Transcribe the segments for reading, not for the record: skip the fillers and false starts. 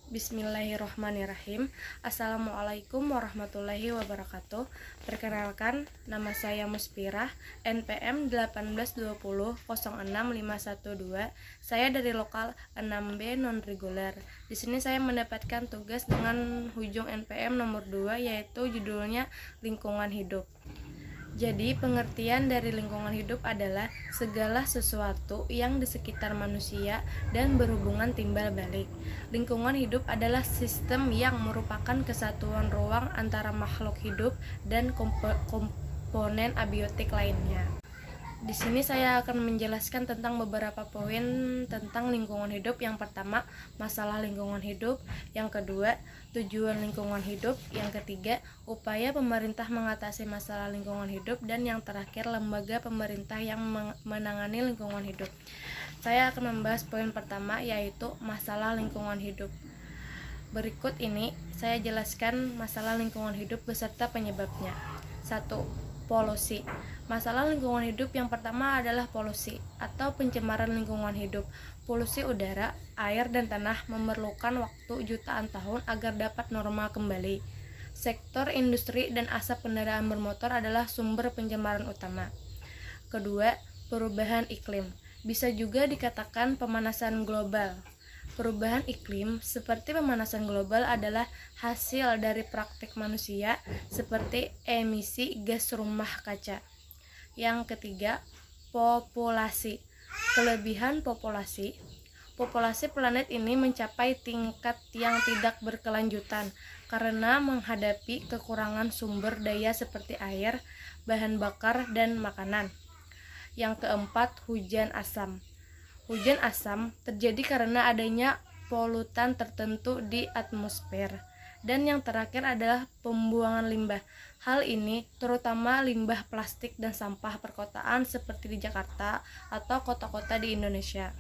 Bismillahirrahmanirrahim. Assalamualaikum warahmatullahi wabarakatuh. Perkenalkan, nama saya Muspirah, NPM 182006512. Saya dari lokal 6B non-reguler. Di sini saya mendapatkan tugas dengan hujung NPM nomor 2, yaitu judulnya lingkungan hidup. Jadi, pengertian dari lingkungan hidup adalah segala sesuatu yang di sekitar manusia dan berhubungan timbal balik. Lingkungan hidup adalah sistem yang merupakan kesatuan ruang antara makhluk hidup dan komponen abiotik lainnya. Di sini saya akan menjelaskan tentang beberapa poin tentang lingkungan hidup. Yang pertama, masalah lingkungan hidup. Yang kedua, tujuan lingkungan hidup. Yang ketiga, upaya pemerintah mengatasi masalah lingkungan hidup. Dan yang terakhir, lembaga pemerintah yang menangani lingkungan hidup. Saya akan membahas poin pertama, yaitu masalah lingkungan hidup. Berikut ini saya jelaskan masalah lingkungan hidup beserta penyebabnya. 1. Polusi. Masalah lingkungan hidup yang pertama adalah polusi atau pencemaran lingkungan hidup. Polusi udara, air, dan tanah memerlukan waktu jutaan tahun agar dapat normal kembali. Sektor industri dan asap kendaraan bermotor adalah sumber pencemaran utama. Kedua, perubahan iklim. Bisa juga dikatakan pemanasan global. Perubahan iklim seperti pemanasan global adalah hasil dari praktik manusia seperti emisi gas rumah kaca. Yang ketiga, populasi. Kelebihan populasi. Populasi planet ini mencapai tingkat yang tidak berkelanjutan karena menghadapi kekurangan sumber daya seperti air, bahan bakar, dan makanan. Yang keempat, hujan asam. Hujan asam terjadi karena adanya polutan tertentu di atmosfer. Dan yang terakhir adalah pembuangan limbah. Hal ini terutama limbah plastik dan sampah perkotaan seperti di Jakarta atau kota-kota di Indonesia.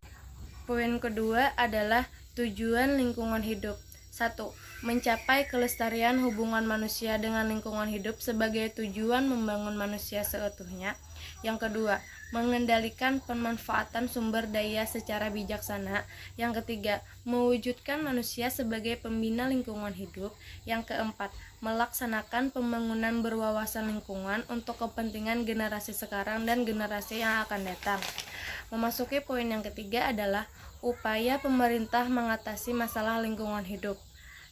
Poin kedua adalah tujuan lingkungan hidup. 1. Mencapai kelestarian hubungan manusia dengan lingkungan hidup sebagai tujuan membangun manusia seutuhnya. Yang kedua, mengendalikan pemanfaatan sumber daya secara bijaksana. Yang ketiga, mewujudkan manusia sebagai pembina lingkungan hidup. Yang keempat, melaksanakan pembangunan berwawasan lingkungan untuk kepentingan generasi sekarang dan generasi yang akan datang. Memasuki poin yang ketiga adalah upaya pemerintah mengatasi masalah lingkungan hidup.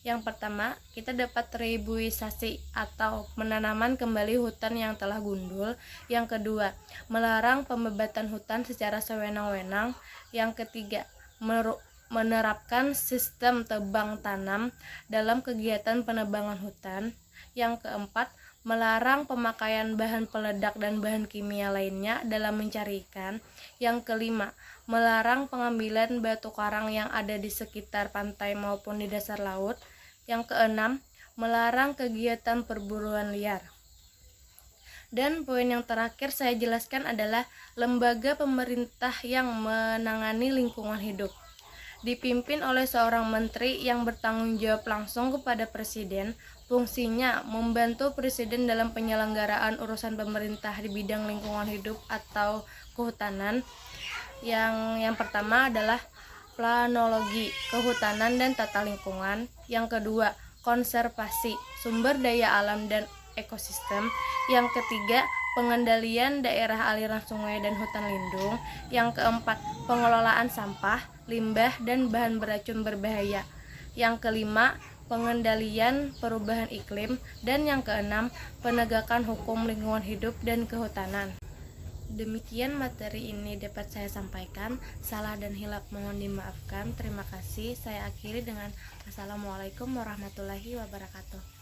Yang pertama, kita dapat reboisasi atau penanaman kembali hutan yang telah gundul. Yang kedua, melarang pembebatan hutan secara sewenang-wenang. Yang ketiga, menerapkan sistem tebang tanam dalam kegiatan penebangan hutan. Yang keempat, melarang pemakaian bahan peledak dan bahan kimia lainnya dalam mencari ikan. Yang kelima, melarang pengambilan batu karang yang ada di sekitar pantai maupun di dasar laut. Yang keenam, melarang kegiatan perburuan liar. Dan poin yang terakhir saya jelaskan adalah lembaga pemerintah yang menangani lingkungan hidup. Dipimpin oleh seorang menteri yang bertanggung jawab langsung kepada presiden. Fungsinya membantu presiden dalam penyelenggaraan urusan pemerintah di bidang lingkungan hidup atau kehutanan. Yang pertama adalah planologi, kehutanan dan tata lingkungan. Yang kedua, konservasi, sumber daya alam dan ekosistem. Yang ketiga, pengendalian daerah aliran sungai dan hutan lindung. Yang keempat, pengelolaan sampah, limbah, dan bahan beracun berbahaya. Yang kelima, pengendalian perubahan iklim. Dan yang keenam, penegakan hukum lingkungan hidup dan kehutanan. Demikian materi ini dapat saya sampaikan. Salah dan hilaf mohon dimaafkan. Terima kasih. Saya akhiri dengan Assalamualaikum warahmatullahi wabarakatuh.